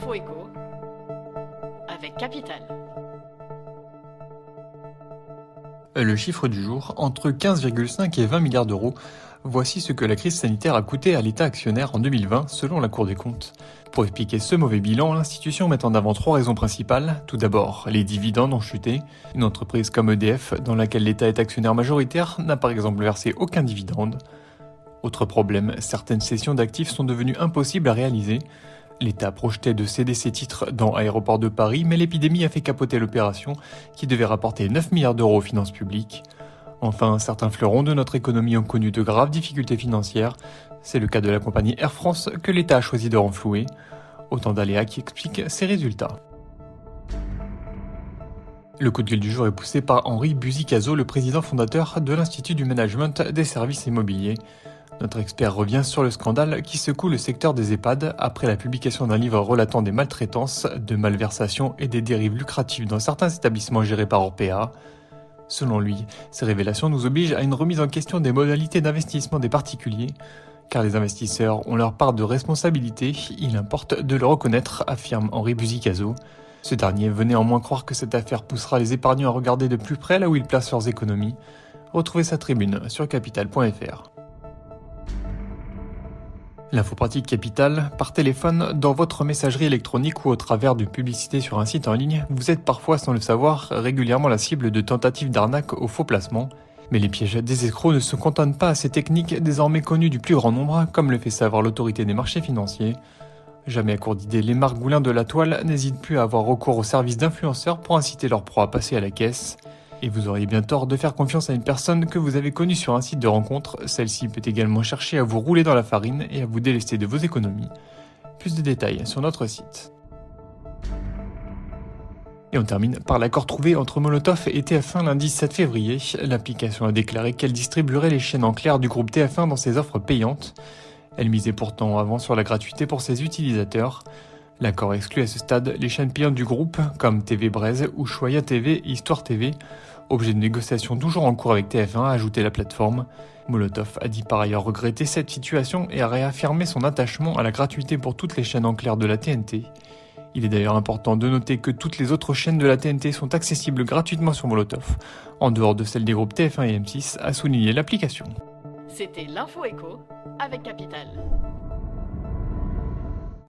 l'info éco avec Capital. Le chiffre du jour, entre 15,5 et 20 milliards d'euros. Voici ce que la crise sanitaire a coûté à l'État actionnaire en 2020 selon la Cour des comptes. Pour expliquer ce mauvais bilan, l'institution met en avant 3 raisons principales. Tout d'abord, les dividendes ont chuté. Une entreprise comme EDF, dans laquelle l'État est actionnaire majoritaire, n'a par exemple versé aucun dividende. Autre problème, certaines cessions d'actifs sont devenues impossibles à réaliser. L'État projetait de céder ses titres dans Aéroports de Paris, mais l'épidémie a fait capoter l'opération, qui devait rapporter 9 milliards d'euros aux finances publiques. Enfin, certains fleurons de notre économie ont connu de graves difficultés financières. C'est le cas de la compagnie Air France que l'État a choisi de renflouer. Autant d'aléas qui expliquent ces résultats. Le coup de gueule du jour est poussé par Henri Buzicazo, le président fondateur de l'Institut du Management des Services Immobiliers. Notre expert revient sur le scandale qui secoue le secteur des EHPAD après la publication d'un livre relatant des maltraitances, de malversations et des dérives lucratives dans certains établissements gérés par Orpea. Selon lui, ces révélations nous obligent à une remise en question des modalités d'investissement des particuliers, car les investisseurs ont leur part de responsabilité, il importe de le reconnaître, affirme Henri Buzicazo. Ce dernier veut néanmoins croire que cette affaire poussera les épargnants à regarder de plus près là où ils placent leurs économies. Retrouvez sa tribune sur capital.fr. L'info pratique Capital, par téléphone, dans votre messagerie électronique ou au travers de publicités sur un site en ligne, vous êtes parfois, sans le savoir, régulièrement la cible de tentatives d'arnaque au faux placement. Mais les pièges des escrocs ne se cantonnent pas à ces techniques désormais connues du plus grand nombre, comme le fait savoir l'autorité des marchés financiers. Jamais à court d'idées, les margoulins de la toile n'hésitent plus à avoir recours aux services d'influenceurs pour inciter leurs proies à passer à la caisse. Et vous auriez bien tort de faire confiance à une personne que vous avez connue sur un site de rencontre. Celle-ci peut également chercher à vous rouler dans la farine et à vous délester de vos économies. Plus de détails sur notre site. Et on termine par l'accord trouvé entre Molotov et TF1 lundi 7 février. L'application a déclaré qu'elle distribuerait les chaînes en clair du groupe TF1 dans ses offres payantes. Elle misait pourtant avant sur la gratuité pour ses utilisateurs. L'accord exclut à ce stade les chaînes payantes du groupe, comme TV Braise ou Choya TV et Histoire TV. Objet de négociation toujours en cours avec TF1, a ajouté la plateforme. Molotov a dit par ailleurs regretter cette situation et a réaffirmé son attachement à la gratuité pour toutes les chaînes en clair de la TNT. Il est d'ailleurs important de noter que toutes les autres chaînes de la TNT sont accessibles gratuitement sur Molotov, en dehors de celles des groupes TF1 et M6, a souligné l'application. C'était l'info éco avec Capital.